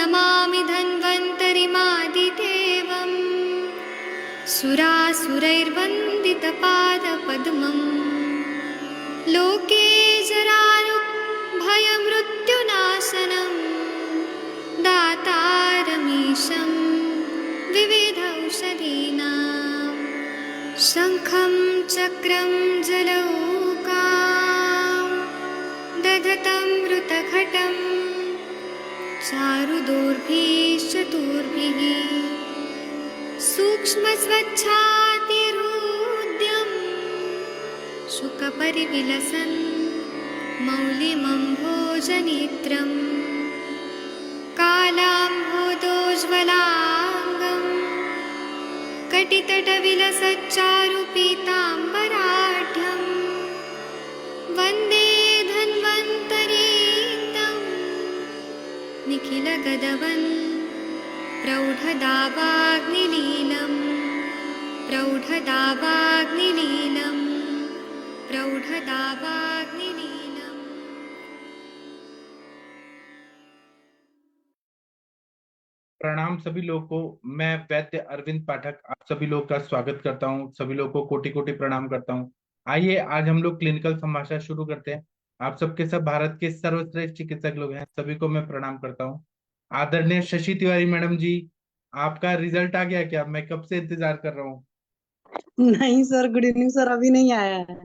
नमामि धन्वन्तरिमादिदेवम् सुरासुरैर्वन्दितपादपद्मम् लोके जरारुभयमृत्युनाशनम् दातारमीशं विविधौषधीनां शङ्खं चक्रं जलौकां दधतं मृतघटं चारुदोर्भिश्चतुर्भिः सूक्ष्मस्वच्छातिहृद्यं शुकपरिविलसन् मौलिमम्भोजनेत्रम् कालाम्भोदोज्ज्वलाङ्गम् कटितटविलसच्चारुपीताम्बराढ्यम् वन्दे धन्वन्तरीन्दम् निखिलगदवन् प्रौढदावाग्निलीलम् प्रौढदावाग्निलीलम् प्रौढदावाग्निलीलम्। प्रणाम सभी लोगों को। मैं वैद्य अरविंद पाठक आप सभी लोग का स्वागत करता हूं। सभी लोगों को कोटि कोटि प्रणाम करता हूं। आइए आज हम लोग क्लिनिकल संभाषण शुरू करते हैं। आप सबके सब भारत के सर्वश्रेष्ठ चिकित्सक लोग हैं, सभी को मैं प्रणाम करता हूं। आदरणीय शशि तिवारी मैडम जी, आपका रिजल्ट आ गया क्या? मैं कब से इंतजार कर रहा हूँ। नहीं सर, गुड इवनिंग सर, अभी नहीं आया है।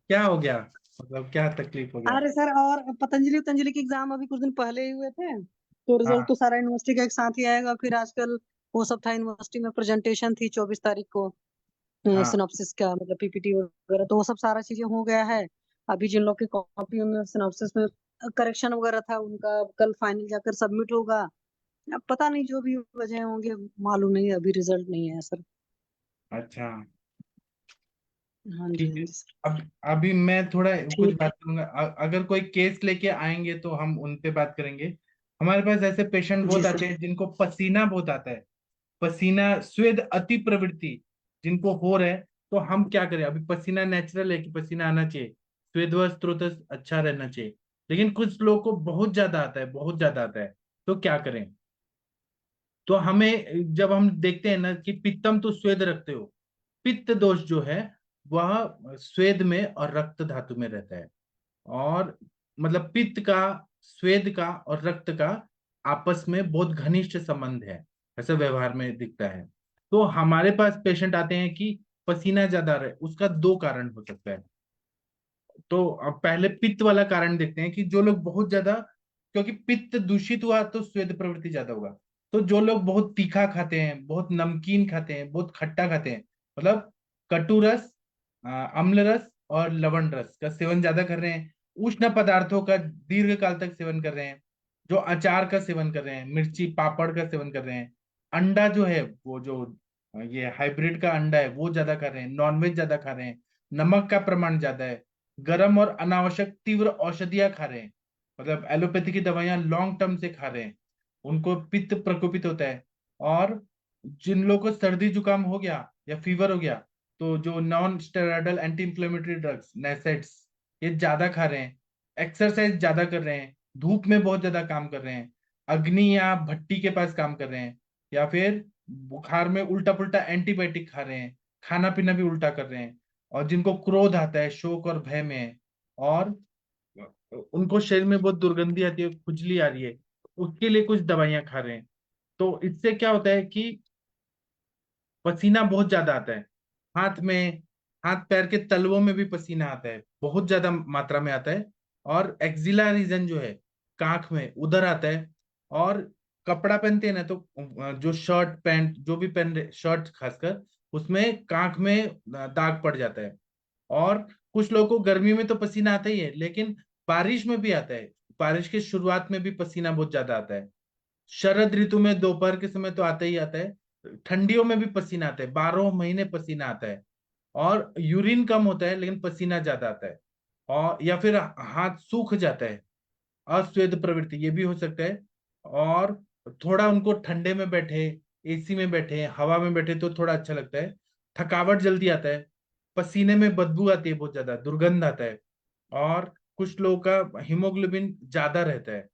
क्या हो गया? मतलब क्या तकलीफ हो गया? अरे सर, और पतंजलि के एग्जाम अभी कुछ दिन पहले ही हुए थे, तो रिजल्ट हाँ तो सारा यूनिवर्सिटी का एक साथ ही आएगा। फिर आजकल वो सब था, यूनिवर्सिटी में प्रेजेंटेशन थी 24 तारीख को, हाँ सिनॉप्सिस का, मतलब पीपीटी वगैरह, तो वो सब सारा चीजें हो गया है। अभी जिन लोग की कॉपी में सिनॉप्सिस में करेक्शन वगैरह था, उनका कल फाइनल जाकर सबमिट होगा। अब पता नहीं, जो भी वजह होंगे मालूम नहीं, अभी रिजल्ट नहीं है सर। अच्छा हाँ जी, ठीक हाँ है। जी सर। अब अभी मैं थोड़ा कुछ ठीक है। बात करूंगा। अगर कोई केस लेके आएंगे तो हम उन पे बात करेंगे। हमारे पास ऐसे पेशेंट जी बहुत सर। आते हैं जिनको पसीना बहुत आता है, पसीना स्वेद अति प्रवृत्ति जिनको हो रहा है। तो हम क्या करें? अभी पसीना नेचुरल है कि पसीना आना चाहिए, स्वेद व स्रोत अच्छा रहना चाहिए, लेकिन कुछ लोगों को बहुत ज्यादा आता है, बहुत ज्यादा आता है। तो क्या करें? तो हमें जब हम देखते हैं ना कि पित्तम तो स्वेद रखते हो, पित्त दोष जो है वह स्वेद में और रक्त धातु में रहता है। और मतलब पित्त का, स्वेद का और रक्त का आपस में बहुत घनिष्ठ संबंध है, ऐसा व्यवहार में दिखता है। तो हमारे पास पेशेंट आते हैं कि पसीना ज्यादा रहे, उसका दो कारण हो सकता है। तो अब पहले पित्त वाला कारण देखते हैं कि जो लोग बहुत ज्यादा, क्योंकि पित्त दूषित हुआ तो स्वेद प्रवृत्ति ज्यादा होगा। तो जो लोग बहुत तीखा खाते हैं, बहुत नमकीन खाते हैं, बहुत खट्टा खाते हैं, मतलब कटु रस, अम्ल रस और लवण रस का सेवन ज्यादा कर रहे हैं, उष्ण पदार्थों का दीर्घ काल तक सेवन कर रहे हैं, जो अचार का सेवन कर रहे हैं, मिर्ची पापड़ का सेवन कर रहे हैं, अंडा जो है वो जो ये हाइब्रिड का अंडा है वो ज्यादा खा रहे हैं, नॉनवेज ज्यादा खा रहे हैं, नमक का प्रमाण ज्यादा है, गरम और अनावश्यक तीव्र औषधियां खा रहे हैं, मतलब एलोपैथी की दवाइयां लॉन्ग टर्म से खा रहे हैं, उनको पित्त प्रकोपित होता है। और जिन लोगों को सर्दी जुकाम हो गया या फीवर हो गया, तो जो non steroidal anti inflammatory drugs NSAIDs ये ज्यादा खा रहे हैं, एक्सरसाइज ज्यादा कर रहे हैं, धूप में बहुत ज्यादा काम कर रहे हैं, अग्नि या भट्टी के पास काम कर रहे हैं, या फिर बुखार में उल्टा पुल्टा एंटीबायोटिक खा रहे हैं, खाना पीना भी उल्टा कर रहे हैं, और जिनको क्रोध आता है, शोक और भय में है, और उनको शरीर में बहुत दुर्गंधी आती है, खुजली आ रही है, उसके लिए कुछ दवाइयां खा रहे हैं। तो इससे क्या होता है कि पसीना बहुत ज्यादा आता है, हाथ में, हाथ पैर के तलवों में भी पसीना आता है, बहुत ज्यादा मात्रा में आता है। और एक्जिला रीजन जो है, कांख में उधर आता है। और कपड़ा पहनते हैं ना, तो जो शर्ट पैंट जो भी पहन रहे, शर्ट खासकर, उसमें कांख में दाग पड़ जाता है। और कुछ लोगों को गर्मी में तो पसीना आता ही है, लेकिन बारिश में भी आता है, बारिश की शुरुआत में भी पसीना बहुत ज्यादा आता है। शरद ऋतु में दोपहर के समय तो आता ही आता है, ठंडियों में भी पसीना आता है, 12 महीने पसीना आता है। और यूरिन कम होता है लेकिन पसीना ज्यादा आता है। और या फिर हाथ सूख जाता है, अस्वेद प्रवृत्ति ये भी हो सकता है। और थोड़ा उनको ठंडे में बैठे, एसी में बैठे, हवा में बैठे तो थोड़ा अच्छा लगता है। थकावट जल्दी आता है, पसीने में बदबू आती है, बहुत ज्यादा दुर्गंध आता है। और कुछ लोगों का हीमोग्लोबिन ज्यादा रहता है।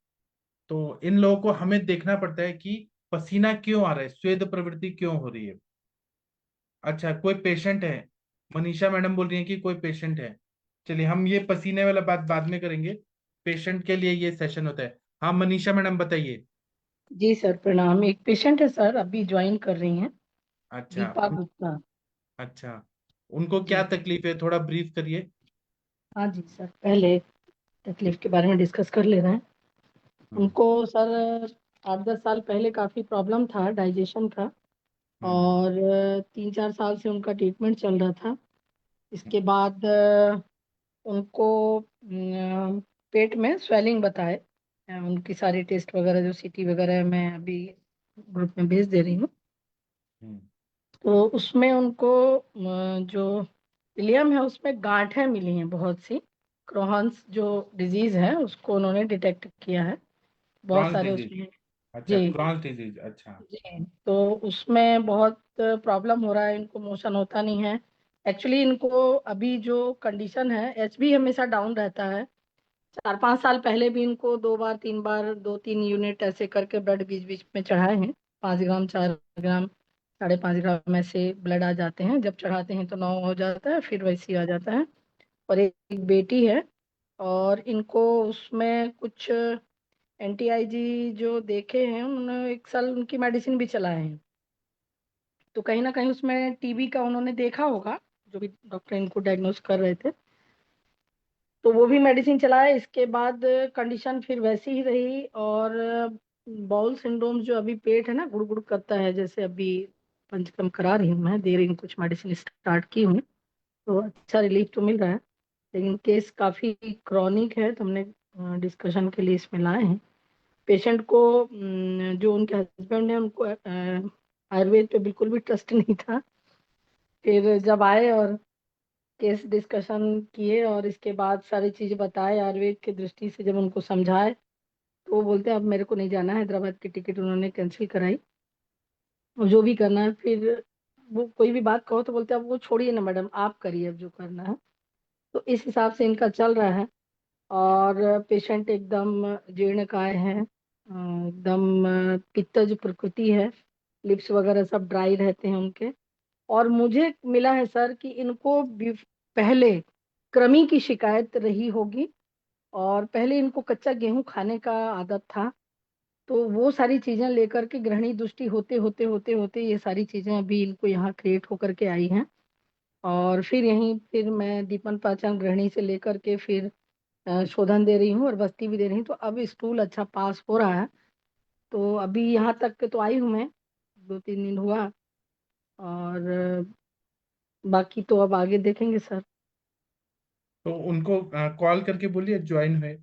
तो इन लोगों को हमें देखना पड़ता है कि पसीना क्यों आ रहा है, स्वेद प्रवृत्ति क्यों हो रही है। अच्छा, कोई पेशेंट है, मनीषा मैडम बोल रही है कि कोई पेशेंट है। चलिए हम ये पसीने वाला बात बाद में करेंगे, पेशेंट के लिए ये सेशन होता है। हाँ मनीषा मैडम बताइए। जी सर प्रणाम। एक पेशेंट है सर, अभी ज्वाइन कर रही हैं, अच्छा दीपा गुप्ता। अच्छा, उनको क्या जी तकलीफ है, थोड़ा ब्रीफ करिए। हाँ जी सर, पहले तकलीफ के बारे में डिस्कस कर ले रहे हैं। हम्म उनको सर 8-10 साल पहले काफ़ी प्रॉब्लम था डाइजेशन का, हम्म और 3-4 साल से उनका ट्रीटमेंट चल रहा था। इसके बाद उनको पेट में स्वेलिंग बताए। उनकी सारी टेस्ट वगैरह जो सीटी वगैरह है, मैं अभी ग्रुप में भेज दे रही हूँ। हम्म तो उसमें उनको जो इलियम है उसमें गांठें मिली हैं बहुत सी। क्रोहन्स जो डिजीज है उसको उन्होंने डिटेक्ट किया है, बहुत क्रॉन्स सारे डिजीज। उसमें। अच्छा, जी क्रॉन्स डिजीज, अच्छा। जी। तो उसमें बहुत प्रॉब्लम हो रहा है, इनको मोशन होता नहीं है। एक्चुअली इनको अभी जो कंडीशन है, एचबी हमेशा डाउन रहता है। 4-5 साल पहले भी इनको 2 बार 3 बार 2-3 यूनिट ऐसे करके ब्लड बीच बीच में चढ़ाए हैं। 5 ग्राम, 4 ग्राम, 5.5 ग्राम ऐसे ब्लड आ जाते हैं। जब चढ़ाते हैं तो 9 हो जाता है, फिर वैसे ही आ जाता है। और एक बेटी है, और इनको उसमें कुछ एंटी आईजी जो देखे हैं, उन्होंने 1 साल उनकी मेडिसिन भी चलाए हैं। तो कहीं ना कहीं उसमें टीबी का उन्होंने देखा होगा, जो भी डॉक्टर इनको डायग्नोस कर रहे थे। तो वो भी मेडिसिन चलाया। इसके बाद कंडीशन फिर वैसी ही रही, और बाउल सिंड्रोम जो अभी पेट है ना गुड़ गुड़ करता है, जैसे अभी पंचकर्म करा रही हूँ, मैं दे रही हूँ, कुछ मेडिसिन स्टार्ट की हूँ, तो अच्छा रिलीफ तो मिल रहा है। लेकिन केस काफ़ी क्रॉनिक है, तो हमने डिस्कशन के लिए इसमें लाए हैं। पेशेंट को जो उनके हस्बैंड है उनको आयुर्वेद पे बिल्कुल भी ट्रस्ट नहीं था। फिर जब आए और केस डिस्कशन किए, और इसके बाद सारी चीज़ बताए आयुर्वेद की दृष्टि से, जब उनको समझाए, तो वो बोलते हैं अब मेरे को नहीं जाना है। हैदराबाद की टिकट उन्होंने कैंसिल कराई, और जो भी करना है फिर, वो कोई भी बात कहो तो बोलते हैं अब वो छोड़िए ना मैडम, आप करिए अब जो करना है। तो इस हिसाब से इनका चल रहा है। और पेशेंट एकदम जीर्णकाय है, एकदम पित्तज प्रकृति है, लिप्स वगैरह सब ड्राई रहते हैं उनके। और मुझे मिला है सर कि इनको पहले कृमि की शिकायत रही होगी, और पहले इनको कच्चा गेहूं खाने का आदत था। तो वो सारी चीजें लेकर के ग्रहणी दृष्टि होते होते होते होते ये सारी चीजें अभी इनको यहाँ क्रिएट होकर के आई हैं। और फिर यहीं फिर मैं दीपन पाचन ग्रहणी से लेकर के फिर शोधन दे रही हूँ, और बस्ती भी दे रही हूँ। तो अब स्टूल अच्छा पास हो रहा है। तो अभी यहाँ तक के तो आई हूँ मैं, 2-3 दिन हुआ। और बाकी तो अब आगे देखेंगे सर। तो उनको कॉल करके बोलिए ज्वाइन है।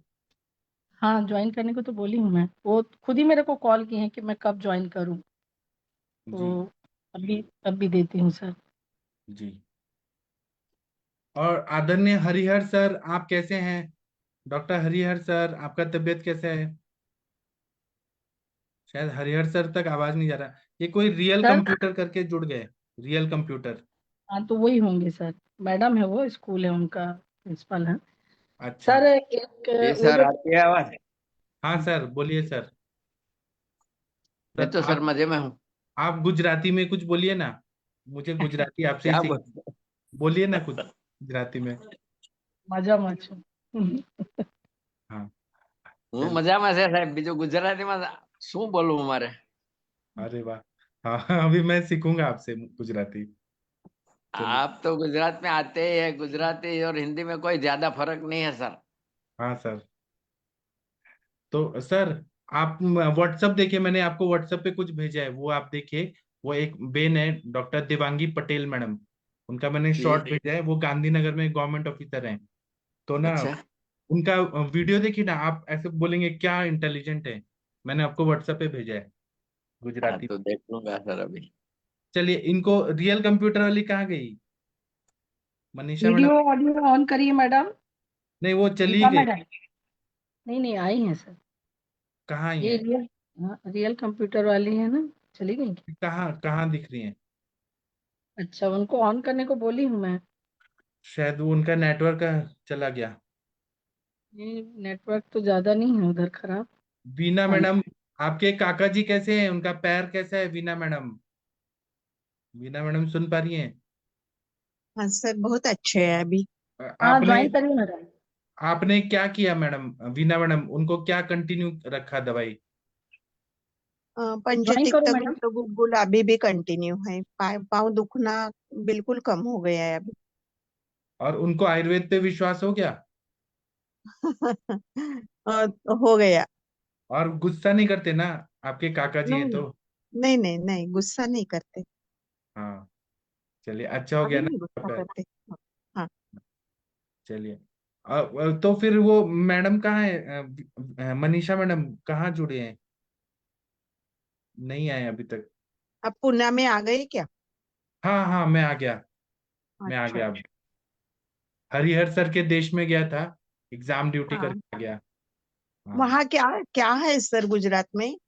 हाँ, ज्वाइन करने को तो बोली हूँ मैं, वो खुद ही मेरे को कॉल किए हैं कि मैं कब ज्वाइन करूँ। जी तो अभी देती हूँ सर। जी। और आदरणीय हरिहर सर, आप कैसे हैं? डॉक्टर हरिहर सर, आपका तबीयत कैसा है? शायद हरिहर सर तक आवाज नहीं जा रहा। ये कोई रियल सर कंप्यूटर करके जुड़ गए, रियल कंप्यूटर। हाँ, तो वही होंगे सर। मैडम है, वो स्कूल है उनका, प्रिंसिपल है। अच्छा। सर एक जी वो सर, जो आती है आवाज? हाँ सर बोलिए सर। मैं सर तो सर आप मजे में हूँ। आप गुजराती में कुछ बोलिए ना, मुझे गुजराती आपसे ही क्या सीख। बोल बोलिए ना कुछ गुजराती में। मजा मच हाँ હું चलिए। મજામાં છે સાહેબ, બીજું ગુજરાતીમાં શું બોલવું મારે? अरे वाह। हाँ अभी मैं सीखूंगा आपसे गुजराती। चलिए। आप तो गुजरात में आते ही है, गुजराती और हिंदी में कोई ज्यादा फर्क नहीं है सर। हाँ सर। तो सर आप व्हाट्सअप देखिए, मैंने आपको व्हाट्सअप पे कुछ भेजा है, वो आप देखिए। वो एक बेन है, डॉक्टर देवांगी पटेल मैडम, उनका मैंने जी। शॉर्ट भेजा है। वो गांधीनगर में गवर्नमेंट ऑफिसर हैं। तो ना अच्छा। उनका वीडियो देखिए ना, आप ऐसे बोलेंगे क्या इंटेलिजेंट है। मैंने आपको व्हाट्सएप पे भेजा है हाँ गुजराती। तो देख लूंगा सर अभी। चलिए, इनको रियल कंप्यूटर वाली कहाँ गई, Manisha madam? Video audio on करिए मैडम। नहीं वो चली दीपा गई। मैडम, नहीं नहीं, आई हैं सर। कहाँ ही ये है? रियल, हाँ रियल कंप्यूटर वाली है ना, चली गई क्या? कहाँ कहाँ दिख रही है? अच्छा, उनको ऑन करने को बोली हूँ मैं। शायद वो उनका नेटवर्क चला गया। ये नेटवर्क तो ज्यादा नहीं है उधर खराब। वीना हाँ मैडम, आपके काका जी कैसे हैं? उनका पैर कैसा है वीना मैडम? वीना मैडम सुन पा रही हैं? हाँ सर, बहुत अच्छे है अभी। हाँ, आपने ज्वाइन करिए मैडम। आपने क्या किया मैडम? वीना मैडम, उनको क्या कंटिन्यू रखा दवाई? ज्वाइन करो पंचतिक्त मैडम। गुल अभी भी कंटिन्यू है। पाँव दुखना बिल्कुल कम हो गया है अभी। और उनको आयुर्वेद पे विश्वास हो गया? हो गया। और गुस्सा नहीं करते ना? आपके काका जी हैं नहीं, तो। नहीं, नहीं, नहीं, गुस्सा नहीं करते। हाँ, चलिए अच्छा हो गया अभी ना। नहीं गुस्सा करते। हाँ। चलिए। तो फिर वो मैडम कहाँ है? मनीषा मैडम कहाँ जुड़े हैं? नहीं आए अभी तक। अब पुणे में आ गए क्या? हाँ हाँ, मैं आ गया। मैं आ अच्छा, गया अब। अच्छा। हरिहर सर के देश में गया था, एग्जाम ड्यूटी हाँ, करके आ गया। हाँ, वहाँ क्या क्या है सर गुजरात में?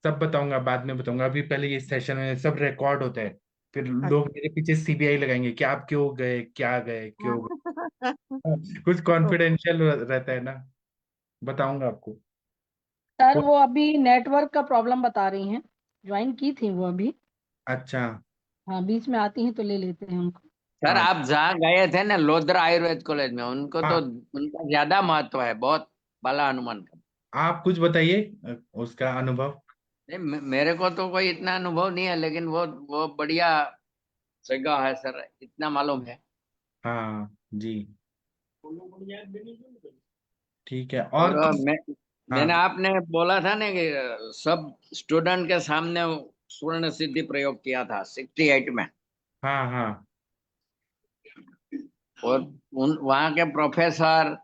सब बताऊंगा, बाद में बताऊंगा। अभी पहले ये सेशन में सब रिकॉर्ड होता है। फिर लोग अच्छा। मेरे पीछे सीबीआई लगाएंगे कि आप क्यों गए, क्या गए, क्यों गए। कुछ ओ, कॉन्फिडेंशियल रहता है ना। बताऊंगा आपको। सर वो- वो अभी नेटवर्क का प्रॉब्लम बता रही हैं। ज्वाइन की थी वो अभी। अच्छा। हाँ, बीच में आती हैं तो ले लेते हैं उनको। सर हाँ आप जहाँ गए थे ना लोधरा आयुर्वेद कॉलेज में, उनको तो हाँ, उनका ज्यादा महत्व है, बहुत भला हनुमान का। आप कुछ बताइए उसका अनुभव। नहीं, मेरे को तो कोई इतना अनुभव नहीं है, लेकिन वो बढ़िया जगह है सर, इतना मालूम है। हाँ जी, ठीक है। और और कुछ? मैंने हाँ आपने बोला था ना कि सब स्टूडेंट के सामने स्वर्ण सिद्धि प्रयोग किया था 68 में। हाँ हाँ और उन वहाँ के प्रोफेसर,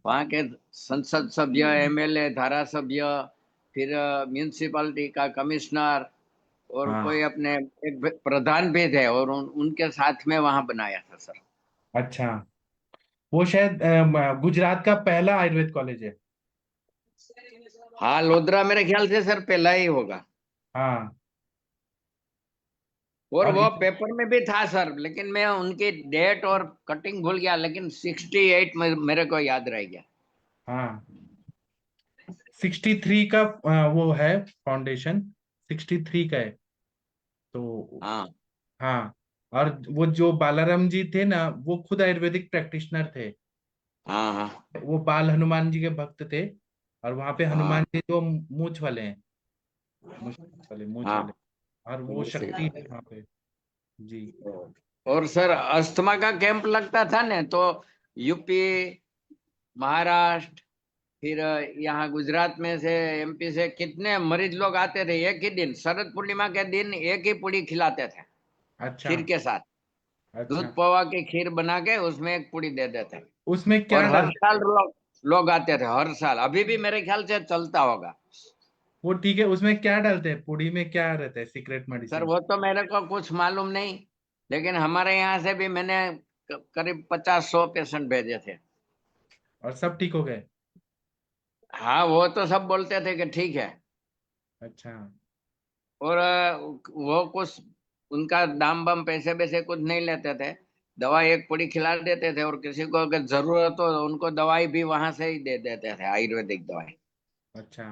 वहाँ के संसद सभ्य, एमएलए, धारा सभ्य, फिर म्यूनिसिपालिटी का कमिश्नर, और हाँ। कोई अपने एक प्रधान भी थे, और उनके साथ में वहाँ बनाया था सर। अच्छा, वो शायद गुजरात का पहला आयुर्वेद कॉलेज है। हाँ, लोधरा मेरे ख्याल से सर पहला ही होगा। हाँ। और और वो पेपर में भी था सर, लेकिन मैं उनकी डेट और कटिंग भूल गया, लेकिन 68 में मेरे को याद रह गया। हाँ, 63 का वो है फाउंडेशन, 63 का है तो। हाँ हाँ। और वो जो बालाराम जी थे ना, वो खुद आयुर्वेदिक प्रैक्टिशनर थे। हाँ हाँ वो बाल हनुमान जी के भक्त थे। और वहां पे हनुमान हाँ जी तो मूंछ वाले हैं, मूंछ मूंछ वाले। हाँ। और वो शक्ति है वहां पे। जी। और सर अस्थमा का कैंप लगता था ना, तो यूपी, महाराष्ट्र, फिर यहाँ गुजरात में से, एमपी से कितने मरीज लोग आते थे। एक ही दिन, शरद पूर्णिमा के दिन, एक ही पूड़ी खिलाते थे अच्छा। खीर के साथ। अच्छा, दूध पोहा की खीर बना के उसमें एक पूड़ी दे देते। उसमें और क्या हर डालते साल हैं? लोग आते थे, हर साल। अभी भी मेरे ख्याल से चलता होगा। वो ठीक है, उसमें क्या डालते हैं? पूड़ी में क्या रहता है सीक्रेट सर मेडिसिन? वो तो मेरे को कुछ मालूम नहीं, लेकिन हमारे यहाँ से भी मैंने करीब 50-100 पेशेंट भेजे थे। और सब ठीक हो गए? हाँ, वो तो सब बोलते थे कि ठीक है। अच्छा। और वो कुछ उनका दाम बम पैसे वैसे कुछ नहीं लेते थे। दवा एक पुड़ी खिला देते थे, और किसी को अगर जरूरत हो तो उनको दवाई भी वहां से ही दे देते थे, आयुर्वेदिक दवाई। अच्छा।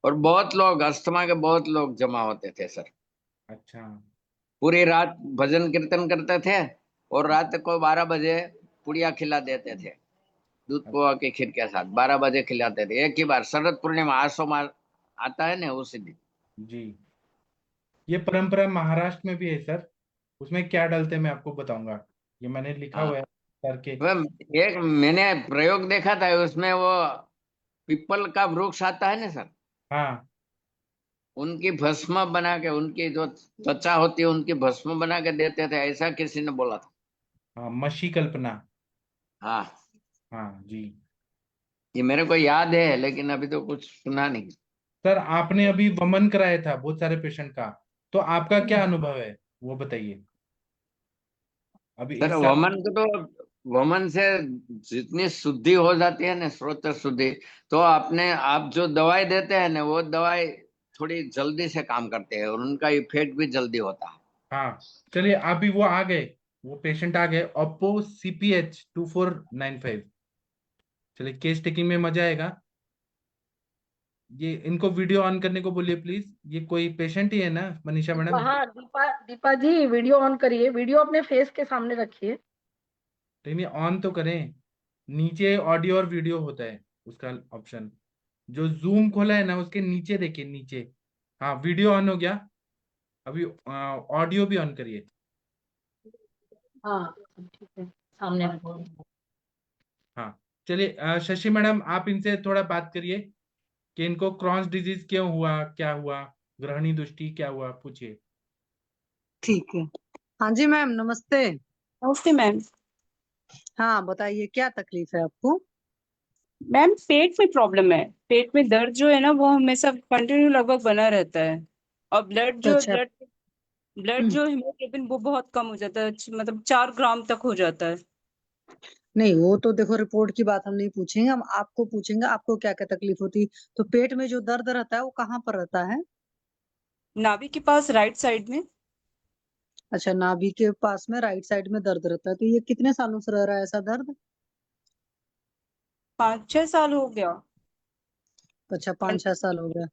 और बहुत लोग, अस्थमा के बहुत लोग जमा होते थे सर। अच्छा। पूरी रात भजन कीर्तन करते थे, और रात को 12 बजे पुड़िया खिला देते थे, दूध पोहा की खीर के साथ 12 बजे खिलाते थे, एक ही बार। शरद पूर्णिमा, आसो मास आता है ना, उसी दिन। जी, ये परंपरा महाराष्ट्र में भी है सर। उसमें क्या डालते हैं मैं आपको बताऊंगा। ये मैंने लिखा हाँ, हुआ है सर के। वह एक मैंने प्रयोग देखा था, उसमें वो पीपल का वृक्ष आता है ना सर, हाँ उनकी भस्म बना के, उनकी जो त्वचा होती है उनकी भस्म बना के देते थे, ऐसा किसी ने बोला था। हाँ, मशी कल्पना। हाँ, हाँ जी। ये मेरे को याद है, लेकिन अभी तो कुछ सुना नहीं। सर आपने अभी वमन कराया था बहुत सारे पेशेंट का, तो आपका क्या अनुभव है वो बताइए। अभी सर इस साल। वमन को तो, वमन से जितनी शुद्धि हो जाती है ना, स्रोत शुद्धि, तो आपने आप जो दवाई देते हैं ना, वो दवाई थोड़ी जल्दी से काम करते हैं, और उनका इफेक्ट भी जल्दी होता है। हाँ, चलिए अभी वो आ गए, वो पेशेंट आ गए, OPPO CPH 2495। चलिए केस टेकिंग में मजा आएगा। ये इनको वीडियो ऑन करने को बोलिए प्लीज। ये कोई पेशेंट ही है ना मनीषा मैडम? हाँ दीपा जी, वीडियो ऑन करिए, वीडियो अपने फेस के सामने रखिए। नहीं ऑन तो करें। नीचे ऑडियो और वीडियो होता है उसका ऑप्शन। जो जूम खोला है ना उसके नीचे देखिए, नीचे। हाँ वीडियो ऑन हो गया। अभी ऑडियो भी ऑन करिए। हाँ ठीक है, सामने रखो। हाँ चलिए, शशि मैडम आप इनसे थोड़ा बात करिए कि इनको क्रॉन्स डिजीज क्यों हुआ, क्या हुआ, ग्रहणी दृष्टि क्या हुआ, पूछिए। ठीक है। हाँ जी मैम, नमस्ते। नमस्ते मैम। हाँ बताइए, क्या तकलीफ है आपको? मैम पेट में प्रॉब्लम है, पेट में दर्द जो है ना वो हमेशा कंटिन्यू लगभग बना रहता है। और ब्लड तो जो अच्छा। ब्लड ब्लड जो हीमोग्लोबिन वो बहुत कम हो जाता है, मतलब 4 ग्राम तक हो जाता है। नहीं, वो तो देखो रिपोर्ट की बात हम नहीं पूछेंगे, हम आपको पूछेंगे आपको क्या क्या तकलीफ होती। तो पेट में जो दर्द रहता है वो कहाँ पर रहता है? नाभि के पास राइट साइड में। अच्छा, नाभि के पास में राइट साइड में दर्द रहता है। तो ये कितने सालों से रह रहा है ऐसा दर्द? 5-6 साल हो गया। अच्छा, 5-6 साल हो गया।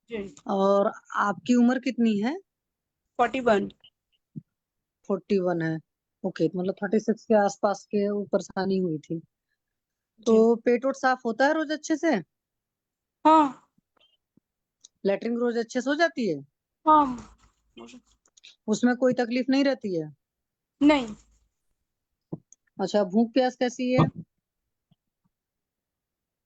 जी। और आपकी उम्र कितनी है? 41। 41 है। ओके, मतलब 36 के आसपास के वो परेशानी हुई थी। तो जी। पेट वोट साफ होता है रोज अच्छे से? हाँ। लेटरिन रोज अच्छे से हो जाती है? हाँ। उसमें कोई तकलीफ नहीं रहती है? नहीं। अच्छा, भूख प्यास कैसी है?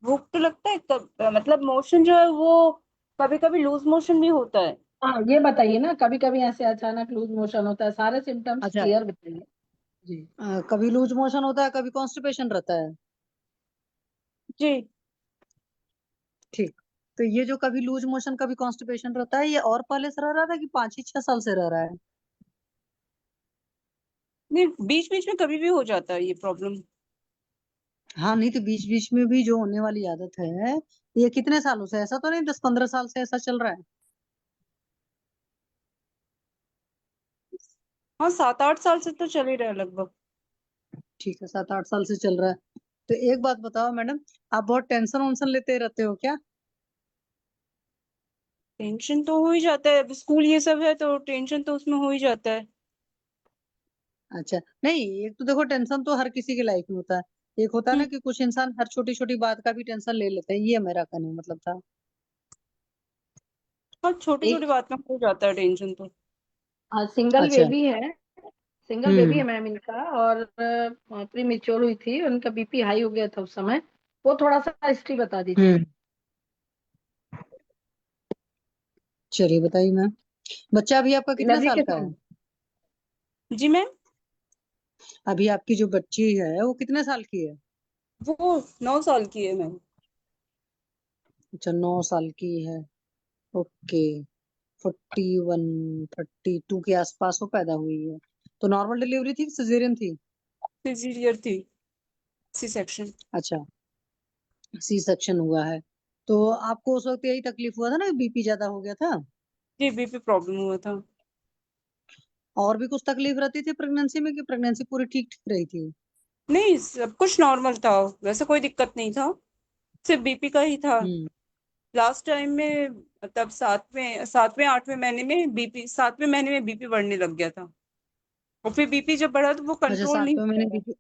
भूख तो लगता है कब, मतलब मोशन जो है वो कभी कभी लूज मोशन भी होता है। हाँ ये बताइए ना, कभी कभी ऐसे अचानक लूज मोशन होता है, सारे सिम्टम्स अच्छा, क्लियर बताइए। जी। कभी लूज मोशन होता है, कभी कॉन्स्टिपेशन रहता है? जी। ठीक। तो ये जो कभी लूज मोशन कभी कॉन्स्टिपेशन रहता है, ये और पहले से रह रहा था कि 5 ही 6 साल से रह रहा है? नहीं, बीच बीच में कभी भी हो जाता है ये प्रॉब्लम। हाँ नहीं, तो बीच बीच में भी जो होने वाली आदत है, ये कितने सालों से? ऐसा तो नहीं 10-15 साल से ऐसा चल रहा है? हाँ, 7-8 साल से तो चल ही रहा है लगभग। ठीक है, 7-8 साल से चल रहा है। तो एक बात बताओ मैडम, आप बहुत टेंशन वंशन लेते रहते हो क्या? टेंशन तो हो ही जाता है, अब स्कूल ये सब है तो टेंशन तो उसमें हो ही जाता है। अच्छा नहीं, एक तो देखो टेंशन तो हर किसी की लाइफ में होता है। एक होता है ना हम्म। कि कुछ इंसान हर छोटी छोटी बात का भी टेंशन ले लेते हैं, ये मेरा कहने का मतलब था। हाँ, छोटी छोटी एक। बात में हो जाता है टेंशन तो। सिंगल अच्छा। बेबी है, सिंगल बेबी है हम्म। मैम इनका, और प्री मेच्योर हुई थी, उनका बीपी हाई हो गया था उस समय। वो थोड़ा सा हिस्ट्री बता दीजिए। हम्म। चलिए बताइए मैम। बच्चा अभी आपका कितने डिलीवरी साल के का है? समय। जी मैम। अभी आपकी जो बच्ची है वो कितने साल की है? वो 9 साल की है मैम। अच्छा, 9 साल की है। ओके। 41-32 के आसपास वो पैदा हुई है। तो नॉर्मल डिलीवरी थी, सिजेरियन थी? सिजेरियर थी, सी सेक्शन। अच्छा, सी सेक्शन हुआ है। तो आपको उस वक्त यही तकलीफ हुआ था ना, बीपी ज्यादा हो गया था? जी, बीपी प्रॉब्लम हुआ था। और भी कुछ तकलीफ रहती थी प्रेगनेंसी में, कि प्रेगनेंसी पूरी ठीक ठीक रही थी? नहीं, सब कुछ नॉर्मल था, वैसे कोई दिक्कत नहीं था, सिर्फ बीपी का ही था। हम्म। लास्ट टाइम में, मतलब 7वें 8वें महीने में बीपी 7वें महीने में बीपी बढ़ने लग गया था। और फिर बीपी जब बढ़ा तो वो अच्छा, कंट्रोल नहीं 7वें हो महीने रहा। बीपी।